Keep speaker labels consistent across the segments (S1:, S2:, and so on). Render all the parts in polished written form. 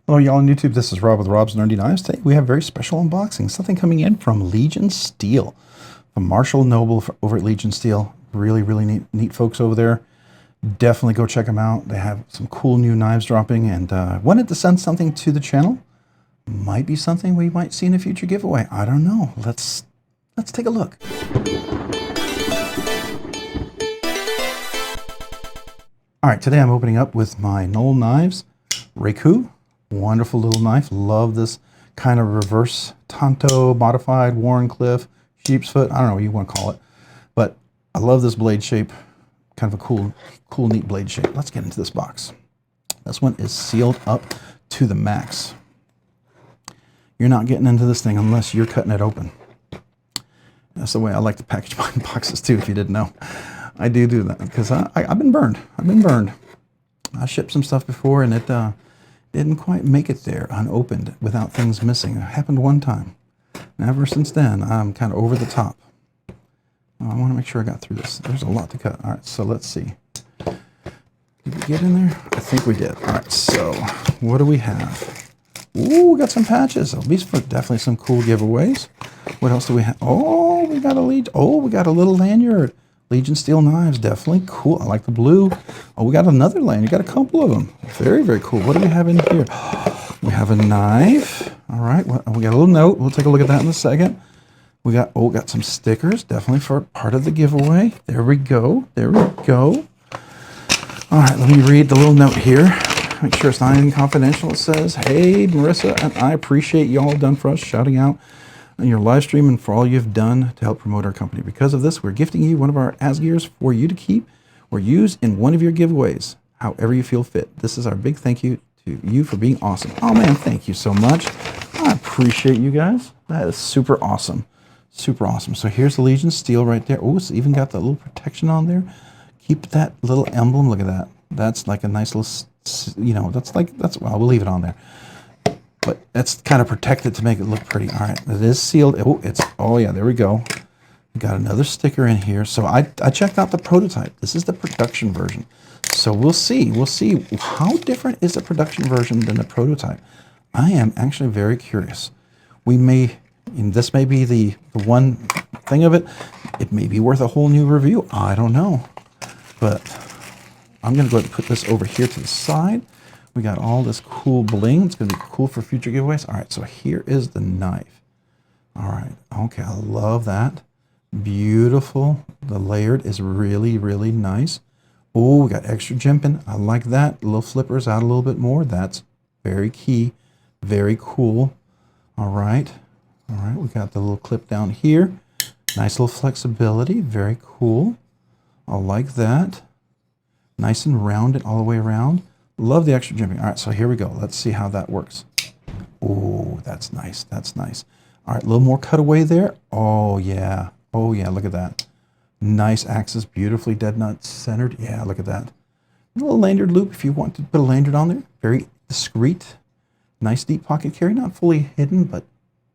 S1: Hello y'all on YouTube, this is Rob with Rob's Nerdy Knives. Today we have a very special unboxing, something coming in from Legion Steel, from Marshall Noble over at Legion Steel. Really neat folks over there. Definitely go check them out. They have some cool new knives dropping, and wanted to send something to the channel. Might be something we might see in a future giveaway. I don't know. Let's take a look. All right, today I'm opening up with my Knoll Knives Reiku. Wonderful little knife. Love this kind of reverse tanto, modified Wharncliffe, sheep's foot. I don't know what you want to call it, but I love this blade shape. Kind of a cool, neat blade shape. Let's get into this box. This one is sealed up to the max. You're not getting into this thing unless you're cutting it open. That's the way I like to package my boxes too, if you didn't know. I do that because I've been burned. I shipped some stuff before and it didn't quite make it there unopened without things missing. It happened one time. And ever since then, I'm kind of over the top. I want to make sure I got through this. There's a lot to cut. All right, so let's see. Did we get in there? I think we did. All right, so what do we have? Ooh, we got some patches. These are definitely some cool giveaways. What else do we have? Oh, we got a little lanyard. Legion Steel Knives, definitely cool. I like the blue. Oh, we got another lanyard. You got a couple of them. Very cool. What do we have in here? We have a knife. All right, we got a little note. We'll take a look at that in a second. We got some stickers, definitely for part of the giveaway. There we go. All right, let me read the little note here. Make sure it's not anything confidential. It says, "Hey, Marissa, and I appreciate y'all done for us, shouting out on your live stream and for all you've done to help promote our company. Because of this, we're gifting you one of our Asgeirs for you to keep or use in one of your giveaways, however you feel fit. This is our big thank you to you for being awesome." Oh man, thank you so much. I appreciate you guys. That is super awesome. Super awesome. So here's the Legion Steel right there. Oh, it's even got that little protection on there. Keep that little emblem. Look at that. That's like a nice little, well, we'll leave it on there. But that's kind of protected to make it look pretty. All right, it is sealed. Oh yeah, there we go. We got another sticker in here. So I checked out the prototype. This is the production version. So we'll see how different is the production version than the prototype. I am actually very curious. This may be the one thing of it. It may be worth a whole new review. I don't know. But I'm going to go ahead and put this over here to the side. We got all this cool bling. It's going to be cool for future giveaways. All right, so here is the knife. All right, okay, I love that. Beautiful. The layered is really nice. Oh, we got extra jimping. I like that. Little flippers out a little bit more. That's very key. Very cool. All right, we got the little clip down here. Nice little flexibility. Very cool. I like that. Nice and rounded all the way around. Love the extra jimping. All right, so here we go. Let's see how that works. Oh, that's nice. All right, a little more cutaway there. Oh yeah, look at that. Nice axis, beautifully dead nut centered. Yeah, look at that. A little lanyard loop if you want to put a lanyard on there. Very discreet. Nice deep pocket carry, not fully hidden, but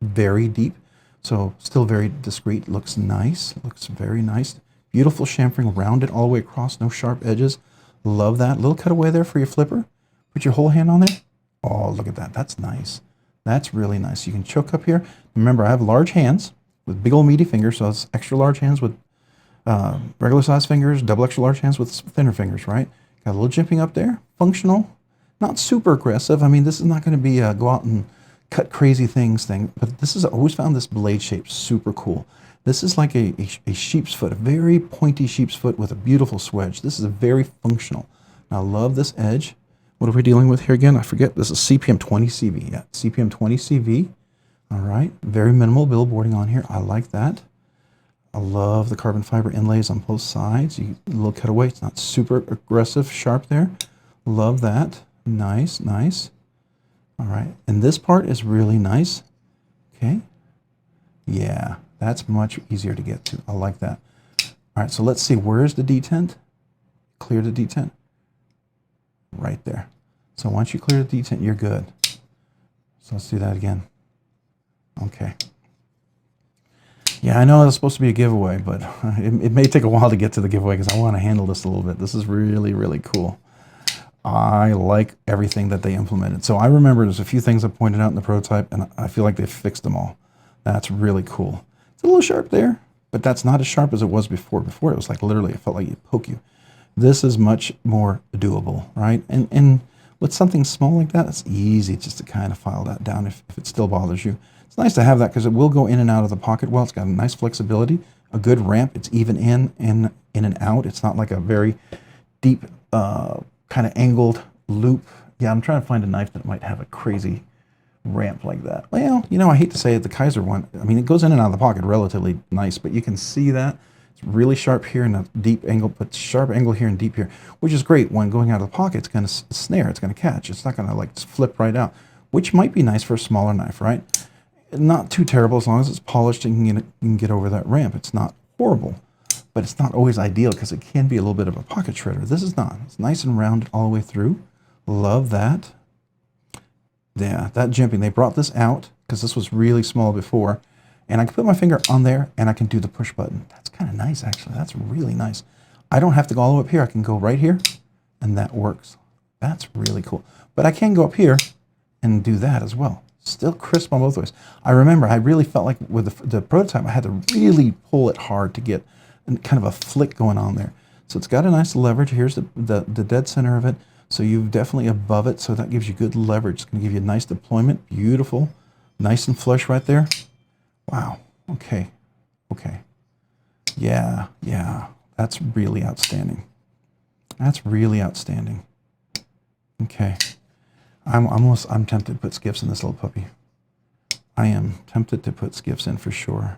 S1: very deep. So still very discreet. Looks nice, looks very nice. Beautiful chamfering, rounded all the way across, no sharp edges. Love that. Little cutaway there for your flipper. Put your whole hand on there. Oh, look at that. That's nice. That's really nice. You can choke up here. Remember, I have large hands with big old meaty fingers, so it's extra large hands with regular size fingers, double extra large hands with thinner fingers, right? Got a little jimping up there. Functional. Not super aggressive. I mean, this is not going to be a go out and cut crazy things thing, but this is, I always found this blade shape super cool. This is like a sheep's foot, a very pointy sheep's foot with a beautiful swedge. This is very functional. I love this edge. What are we dealing with here again? I forget. This is CPM 20 CV. Yeah, CPM 20 CV. All right. Very minimal billboarding on here. I like that. I love the carbon fiber inlays on both sides. A little cutaway. It's not super aggressive, sharp there. Love that. Nice. All right. And this part is really nice. Okay. Yeah. That's much easier to get to. I like that. All right, so let's see. Where's the detent? Clear the detent. Right there. So once you clear the detent, you're good. So let's do that again. Okay. Yeah, I know it's supposed to be a giveaway, but it may take a while to get to the giveaway because I want to handle this a little bit. This is really cool. I like everything that they implemented. So I remember there's a few things I pointed out in the prototype, and I feel like they fixed them all. That's really cool. It's a little sharp there, but that's not as sharp as it was before. Before it was like literally, it felt like it poke you. This is much more doable, right? And with something small like that, it's easy just to kind of file that down if it still bothers you. It's nice to have that because it will go in and out of the pocket well. It's got a nice flexibility, a good ramp. It's even in and out. It's not like a very deep kind of angled loop. Yeah, I'm trying to find a knife that might have a crazy ramp like that. Well, you know, I hate to say it, the Kaiser one, I mean, it goes in and out of the pocket relatively nice, but you can see that it's really sharp here and a deep angle, but sharp angle here and deep here, which is great. When going out of the pocket, it's going to snare, it's going to catch. It's not going to like flip right out, which might be nice for a smaller knife, right? Not too terrible as long as it's polished and you can get over that ramp. It's not horrible, but it's not always ideal because it can be a little bit of a pocket shredder. This is not. It's nice and rounded all the way through. Love that. Yeah, that jimping. They brought this out because this was really small before, and I can put my finger on there and I can do the push button. That's kind of nice, actually. That's really nice. I don't have to go all the way up here. I can go right here, and that works. That's really cool. But I can go up here and do that as well. Still crisp on both ways. I remember I really felt like with the prototype, I had to really pull it hard to get kind of a flick going on there. So it's got a nice leverage. Here's the dead center of it. So you're definitely above it, so that gives you good leverage. It's going to give you a nice deployment. Beautiful. Nice and flush right there. Wow. Okay. Okay. Yeah. Yeah. That's really outstanding. That's really outstanding. Okay. I'm tempted to put skiffs in this little puppy. I am tempted to put skiffs in for sure.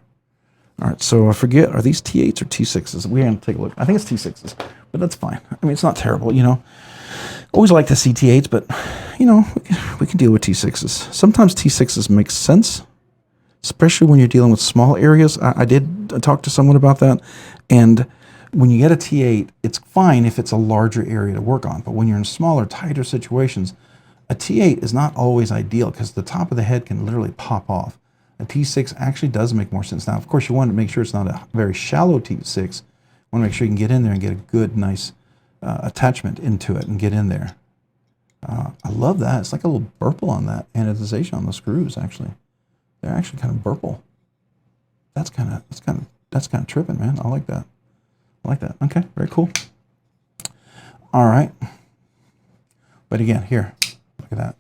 S1: All right, so I forget, are these T8s or T6s? We're going to take a look. I think it's T6s, but that's fine. I mean, it's not terrible, you know. Always like to see T8s, but, you know, we can deal with T6s. Sometimes T6s make sense, especially when you're dealing with small areas. I did talk to someone about that, and when you get a T8, it's fine if it's a larger area to work on, but when you're in smaller, tighter situations, a T8 is not always ideal because the top of the head can literally pop off. A T6 actually does make more sense. Now, of course, you want to make sure it's not a very shallow T6. You want to make sure you can get in there and get a good, nice attachment into it and get in there. I love that. It's like a little burple on that anodization on the screws, actually. They're actually kind of burple. That's kind of tripping, man. I like that. I like that. Okay, very cool. All right. But again, here, look at that.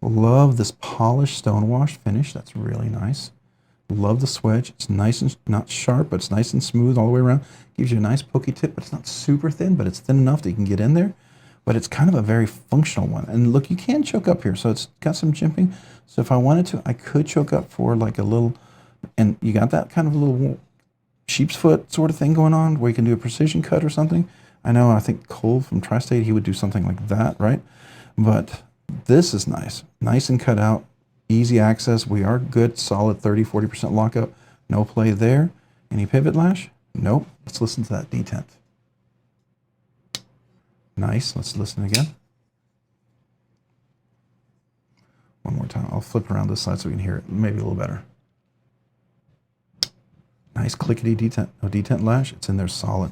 S1: Love this polished stonewash finish. That's really nice. Love the swedge. It's nice and not sharp, but it's nice and smooth all the way around. Gives you a nice pokey tip, but it's not super thin, but it's thin enough that you can get in there. But it's kind of a very functional one. And look, you can choke up here. So it's got some jimping. So if I wanted to, I could choke up for like a little, and you got that kind of little sheep's foot sort of thing going on where you can do a precision cut or something. I think Cole from Tri-State, he would do something like that, right? But this is nice. Nice and cut out. Easy access. We are good, solid 30-40% lockup. No play there. Any pivot lash? Nope. Let's listen to that detent. Nice. Let's listen again. One more time. I'll flip around this side so we can hear it. Maybe a little better. Nice clickety detent. No detent lash. It's in there solid.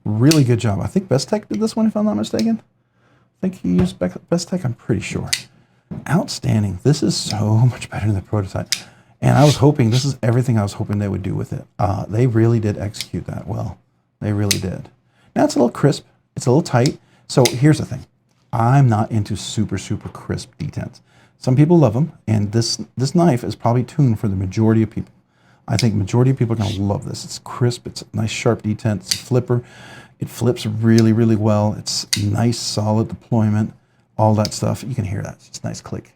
S1: Really good job. I think Best Tech did this one, if I'm not mistaken. I think he used Best Tech. I'm pretty sure. Outstanding. This is so much better than the prototype. And I was hoping, this is everything I was hoping they would do with it. They really did execute that well. They really did. Now it's a little crisp. It's a little tight. So here's the thing. I'm not into super, super crisp detents. Some people love them, and this knife is probably tuned for the majority of people. I think majority of people are going to love this. It's crisp. It's a nice sharp detent. It's a flipper. It flips really, really well. It's nice, solid deployment. All that stuff. You can hear that. It's a nice click.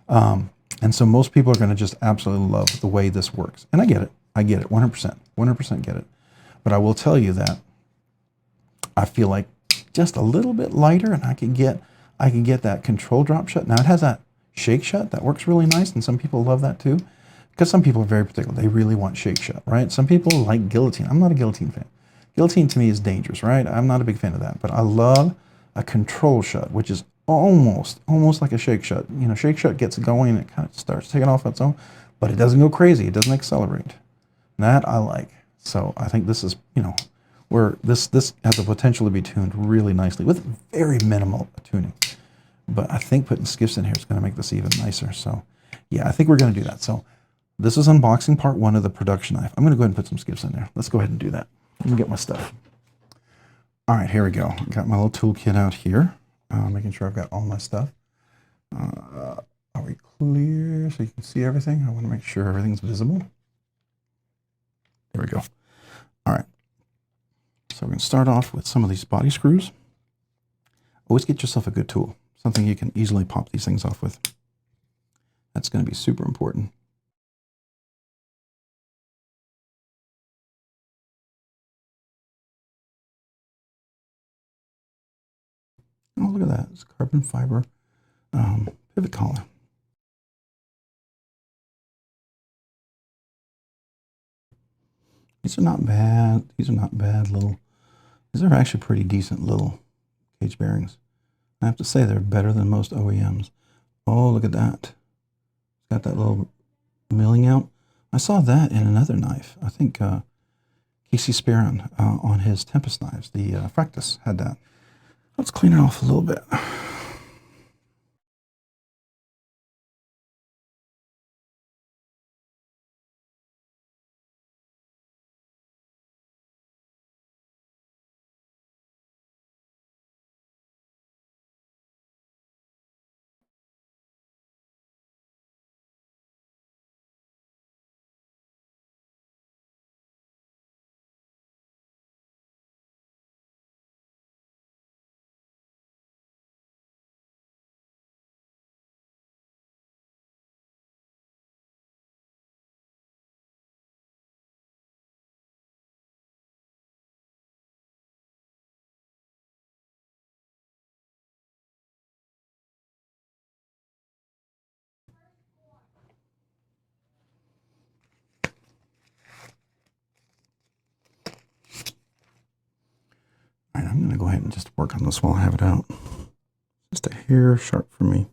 S1: And so most people are going to just absolutely love the way this works. And I get it. I get it. 100%. 100% get it. But I will tell you that I feel like just a little bit lighter, and I can get that control drop shut. Now it has that shake shut that works really nice, and some people love that too, because some people are very particular. They really want shake shut, right? Some people like guillotine. I'm not a guillotine fan. Guillotine to me is dangerous, right? I'm not a big fan of that, but I love a control shut, which is almost like a shake shut. You know, shake shut gets going and it kind of starts taking off on its own, but it doesn't go crazy. It doesn't accelerate. That I like. So I think this is, you know, where this has the potential to be tuned really nicely with very minimal tuning. But I think putting skiffs in here is going to make this even nicer. So yeah, I think we're going to do that. So this is unboxing part 1 of the production knife. I'm going to go ahead and put some skiffs in there. Let's go ahead and do that. Let me get my stuff. All right, here we go. Got my little toolkit out here, making sure I've got all my stuff. Are we clear so you can see everything? I want to make sure everything's visible. There we go. All right. So we're going to start off with some of these body screws. Always get yourself a good tool, something you can easily pop these things off with. That's going to be super important. Oh, look at that. It's carbon fiber pivot collar. These are not bad. These are not bad little. These are actually pretty decent little cage bearings. I have to say they're better than most OEMs. Oh, look at that. It's got that little milling out. I saw that in another knife. I think Casey Spearon on his Tempest knives, the Fractus, had that. Let's clean it off a little bit. All right, I'm going to go ahead and just work on this while I have it out. Just a hair sharp for me.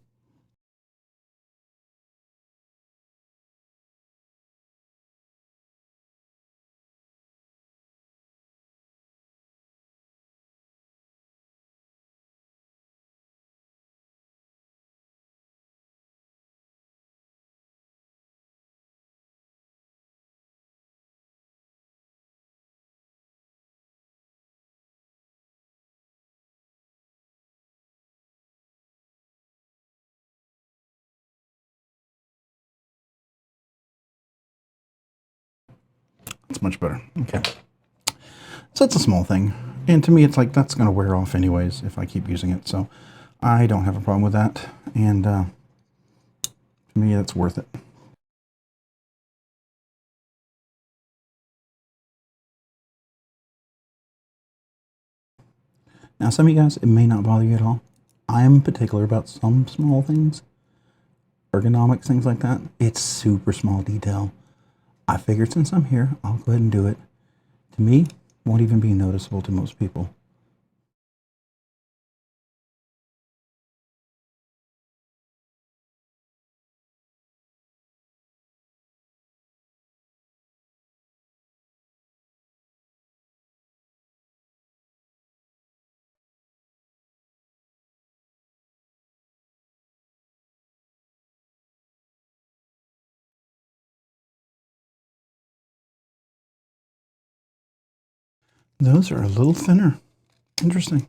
S1: That's much better. Okay. So that's a small thing. And to me, it's like that's going to wear off anyways if I keep using it. So I don't have a problem with that. And to me, that's worth it. Now, some of you guys, it may not bother you at all. I'm particular about some small things. Ergonomics, things like that. It's super small detail. I figured since I'm here, I'll go ahead and do it. To me, won't even be noticeable to most people. Those are a little thinner. Interesting.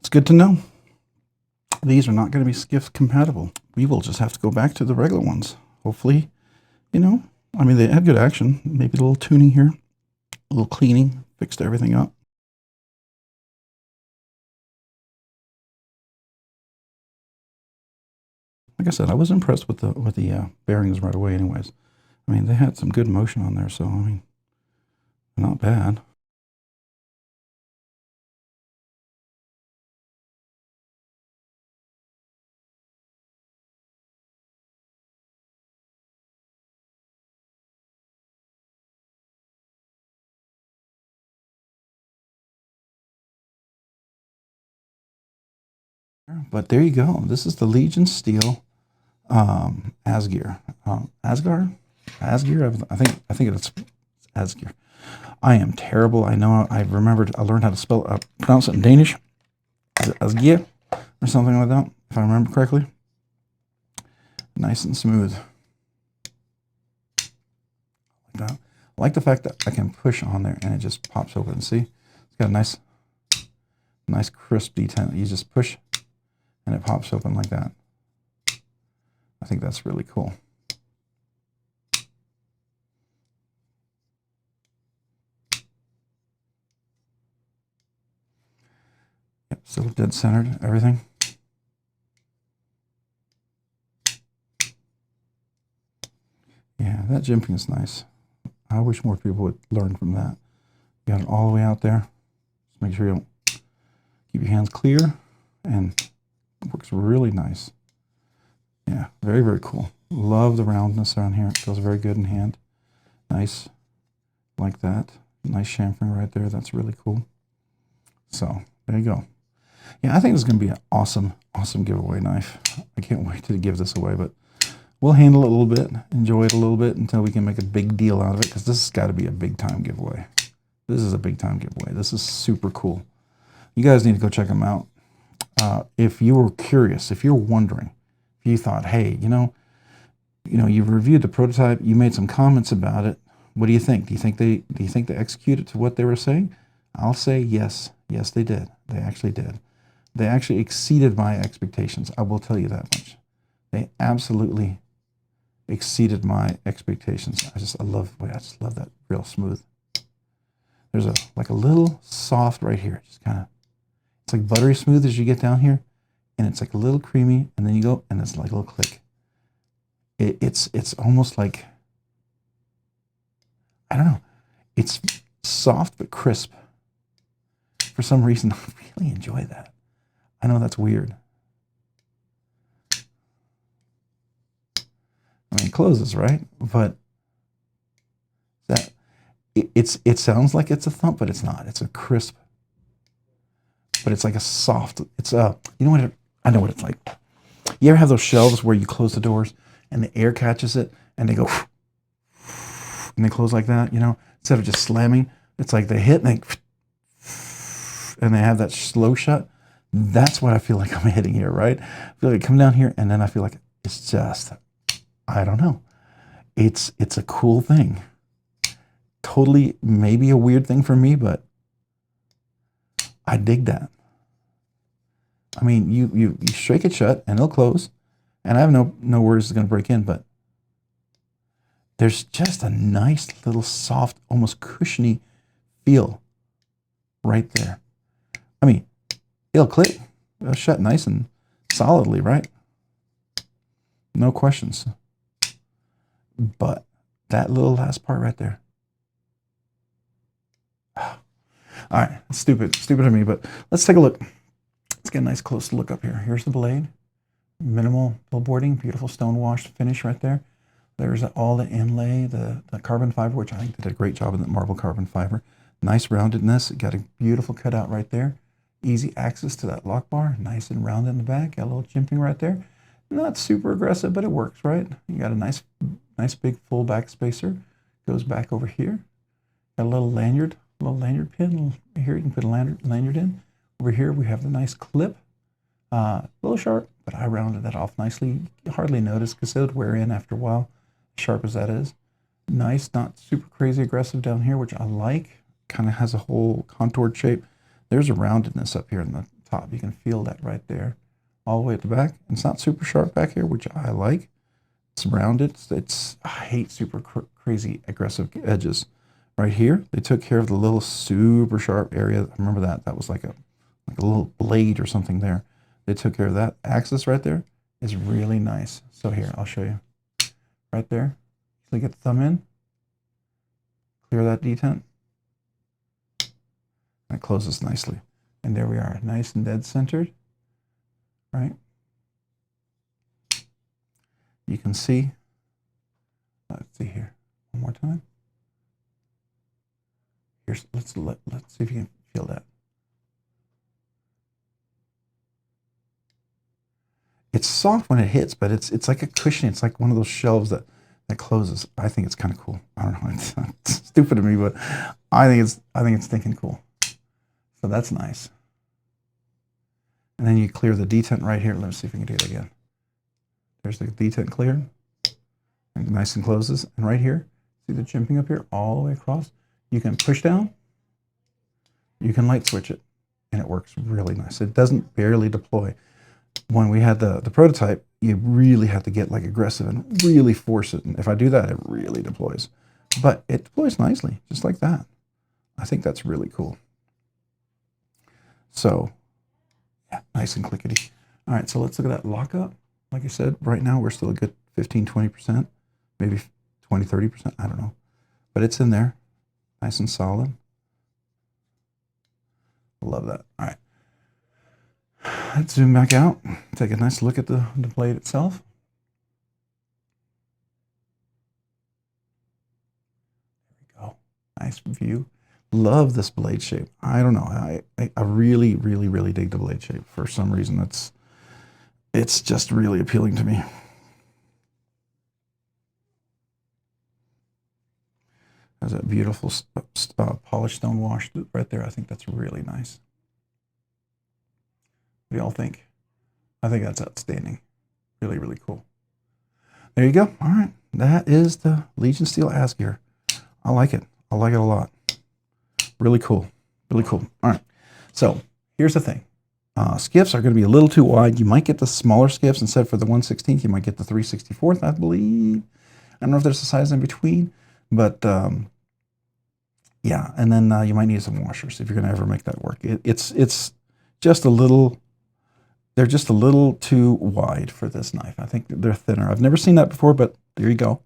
S1: It's good to know. These are not going to be skiff compatible. We will just have to go back to the regular ones. Hopefully, you know, I mean, they had good action. Maybe a little tuning here, a little cleaning, fixed everything up. Like I said, I was impressed with the bearings right away anyways. I mean, they had some good motion on there, so I mean, not bad. But there you go. This is the Legion Steel Asgeir. Asgeir? I think it's Asgeir. I am terrible. I know. I learned how to pronounce it in Danish. Is it Asgeir or something like that, if I remember correctly. Nice and smooth. Like that. I like the fact that I can push on there and it just pops open. See, it's got a nice crisp detent. You just push and it pops open like that. I think that's really cool. Yep, still dead centered, everything. Yeah, that jimping is nice. I wish more people would learn from that. You got it all the way out there. Just make sure you don't keep your hands clear, and it works really nice. Yeah, very, very cool. Love the roundness around here. It feels very good in hand. Nice, like that. Nice chamfering right there. That's really cool. So there you go. Yeah, I think this is going to be an awesome, awesome giveaway knife. I can't wait to give this away, but we'll handle it a little bit, enjoy it a little bit until we can make a big deal out of it, because this has got to be a big time giveaway. This is a big time giveaway. This is super cool. You guys need to go check them out. If you were curious, if you're wondering, if you thought, hey, you know, you've reviewed the prototype, you made some comments about it. What do you think? Do you think they executed to what they were saying? I'll say yes. Yes, they did. They actually did. They actually exceeded my expectations. I will tell you that much. They absolutely exceeded my expectations. I just love that real smooth. There's like a little soft right here. Just kind of, it's like buttery smooth as you get down here, and it's like a little creamy, and then you go, and it's like a little click. It's almost like, I don't know, it's soft but crisp. For some reason, I really enjoy that. I know that's weird. I mean, it closes, right? But it sounds like it's a thump, but it's not. It's a crisp, but it's like a soft. It's you know what? I know what it's like. You ever have those shelves where you close the doors and the air catches it and they go and they close like that? You know, instead of just slamming, it's like they hit and they have that slow shut. That's what I feel like I'm hitting here, right? I feel like I come down here and then I feel like it's just, I don't know. It's a cool thing. Totally maybe a weird thing for me, but I dig that. I mean, you shake it shut and it'll close, and I have no worries it's going to break in, but there's just a nice little soft, almost cushiony feel right there. I mean, it'll click. It'll shut nice and solidly, right? No questions. But that little last part right there. All right, stupid of me, but let's take a look. Let's get a nice close look up here. Here's the blade. Minimal billboarding, beautiful stone washed finish right there. There's all the inlay, the carbon fiber, which I think they did a great job in the marble carbon fiber. Nice roundedness. Got a beautiful cutout right there. Easy access to that lock bar. Nice and round in the back. Got a little jimping right there. Not super aggressive, but it works, right? You got a nice big full back spacer. Goes back over here. Got a little lanyard pin. Here you can put a lanyard in. Over here we have the nice clip. A little sharp, but I rounded that off nicely. You hardly notice because it would wear in after a while, sharp as that is. Nice, not super crazy aggressive down here, which I like. Kind of has a whole contoured shape. There's a roundedness up here in the top. You can feel that right there. All the way at the back. It's not super sharp back here, which I like. It's rounded. I hate super crazy aggressive edges. Right here, they took care of the little super sharp area. I remember that. That was like a little blade or something there. They took care of that. Axis right there is really nice. So here, I'll show you. Right there. So get the thumb in. Clear that detent. And it closes nicely. And there we are. Nice and dead centered. Right? You can see. Let's see here. One more time. Here's, let's see if you can feel that. It's soft when it hits, but it's like a cushion. It's like one of those shelves that that closes. I think it's kind of cool. I don't know. It's stupid of me, but I think it's thinking cool. So that's nice. And then you clear the detent right here. Let's see if we can do it again. There's the detent cleared. And nice and closes. And right here, see the jimping up here all the way across? You can push down. You can light switch it. And it works really nice. It doesn't barely deploy. When we had the prototype, you really had to get like aggressive and really force it. And if I do that, it really deploys. But it deploys nicely, just like that. I think that's really cool. So, yeah, nice and clickety. All right, so let's look at that lockup. Like I said, right now we're still a good 15, 20%, maybe 20, 30%, I don't know. But it's in there, nice and solid. I love that. All right. Let's zoom back out, take a nice look at the blade itself. There we go. Nice view. Love this blade shape. I don't know. I really, really, really dig the blade shape. For some reason, it's just really appealing to me. There's that beautiful polished stone wash right there. I think that's really nice. What do y'all think? I think that's outstanding. Really, really cool. There you go. All right. That is the Legion Steel Asgeir. I like it. I like it a lot. Really cool. Really cool. All right. So here's the thing. Skiffs are going to be a little too wide. You might get the smaller skiffs instead for the 1/16. You might get the 3/64, I believe. I don't know if there's a size in between, but yeah. And then you might need some washers if you're going to ever make that work. It's just a little. They're just a little too wide for this knife. I think they're thinner. I've never seen that before, but there you go.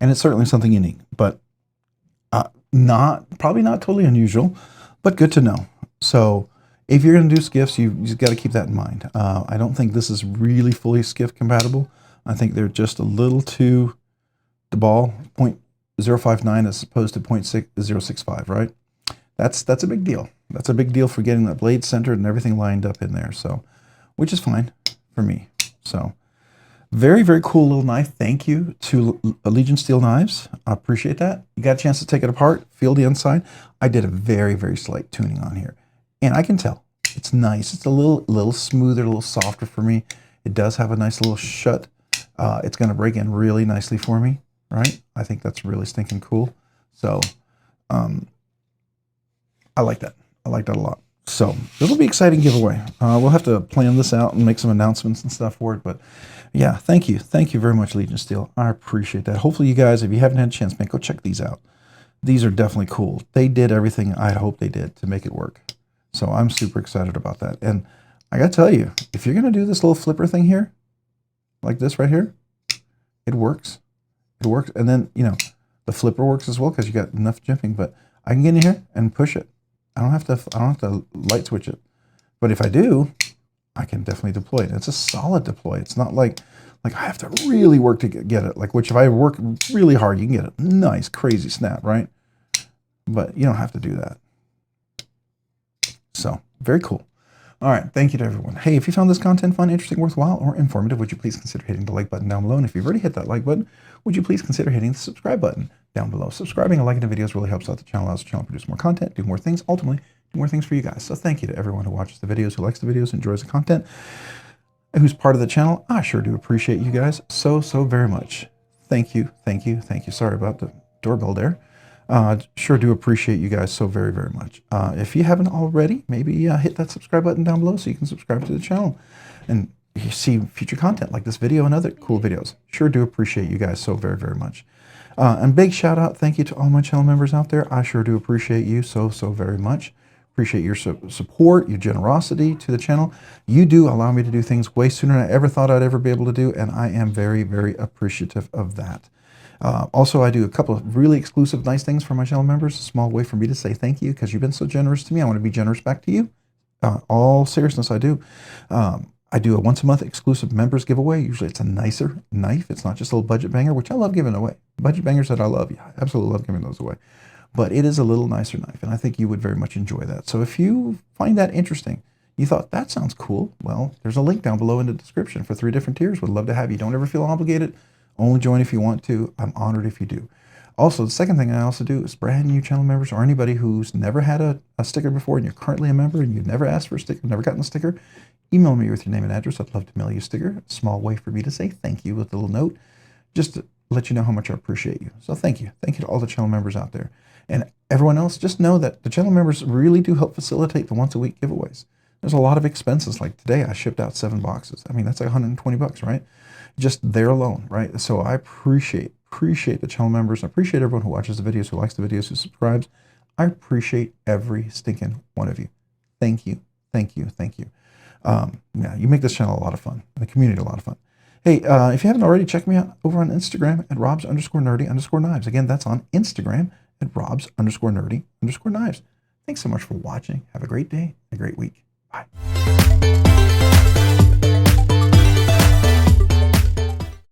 S1: And it's certainly something unique, but probably not totally unusual, but good to know. So if you're going to do skiffs, you've got to keep that in mind. I don't think this is really fully skiff compatible. I think they're just a little too, the ball, 0.059 as opposed to 0.065, right? That's a big deal. That's a big deal for getting the blade centered and everything lined up in there. So, which is fine for me. So very, very cool little knife. Thank you to Legion Steel Knives. I appreciate that. You got a chance to take it apart, feel the inside. I did a very, very slight tuning on here. And I can tell it's nice. It's a little smoother, a little softer for me. It does have a nice little shut. It's going to break in really nicely for me, right? I think that's really stinking cool. So I like that. I like that a lot. So it'll be an exciting giveaway. We'll have to plan this out and make some announcements and stuff for it. But yeah, thank you. Thank you very much, Legion Steel. I appreciate that. Hopefully you guys, if you haven't had a chance, man, go check these out. These are definitely cool. They did everything I hoped they did to make it work. So I'm super excited about that. And I got to tell you, if you're going to do this little flipper thing here, like this right here, it works. It works. And then, you know, the flipper works as well because you got enough jimping. But I can get in here and push it. I don't have to light switch it, but if I do, I can definitely deploy it. It's a solid deploy. It's not like I have to really work to get it. Like, which if I work really hard, you can get a nice, crazy snap, right? But you don't have to do that. So very cool. All right, thank you to everyone. Hey, if you found this content fun, interesting, worthwhile, or informative, would you please consider hitting the like button down below? And if you've already hit that like button, would you please consider hitting the subscribe button down below? Subscribing and liking the videos really helps out the channel, allows the channel to produce more content, do more things, ultimately do more things for you guys. So thank you to everyone who watches the videos, who likes the videos, enjoys the content, and who's part of the channel. I sure do appreciate you guys so, so very much. Thank you, thank you, thank you. Sorry about the doorbell there. Sure do appreciate you guys so very, very much. If you haven't already, maybe hit that subscribe button down below so you can subscribe to the channel and you see future content like this video and other cool videos. Sure do appreciate you guys so very, very much. And big shout out, thank you to all my channel members out there. I sure do appreciate you so, so very much. Appreciate your support, your generosity to the channel. You do allow me to do things way sooner than I ever thought I'd ever be able to do, and I am very, very appreciative of that. Also, I do a couple of really exclusive nice things for my channel members. A small way for me to say thank you because you've been so generous to me. I want to be generous back to you. All seriousness, I do. I do a once-a-month exclusive members giveaway. Usually it's a nicer knife. It's not just a little budget banger, which I love giving away. Budget bangers that I love. Yeah, I absolutely love giving those away. But it is a little nicer knife, and I think you would very much enjoy that. So if you find that interesting, you thought, that sounds cool, well, there's a link down below in the description for 3 different tiers. Would love to have you. Don't ever feel obligated. Only join if you want to. I'm honored if you do. Also, the second thing I also do is brand new channel members or anybody who's never had a sticker before and you're currently a member and you've never asked for a sticker, never gotten a sticker, email me with your name and address. I'd love to mail you a sticker. A small way for me to say thank you with a little note, just to let you know how much I appreciate you. So thank you. Thank you to all the channel members out there. And everyone else, just know that the channel members really do help facilitate the once-a-week giveaways. There's a lot of expenses. Like today, I shipped out 7 boxes. I mean, that's like $120, right? Just there alone, right? So I appreciate the channel members. I appreciate everyone who watches the videos, who likes the videos, who subscribes. I appreciate every stinking one of you. Thank you, thank you, thank you. Yeah, you make this channel a lot of fun, and the community a lot of fun. Hey, if you haven't already, check me out over on Instagram at robs_nerdy_knives. Again, that's on Instagram at robs_nerdy_knives. Thanks so much for watching. Have a great day and a great week. Bye.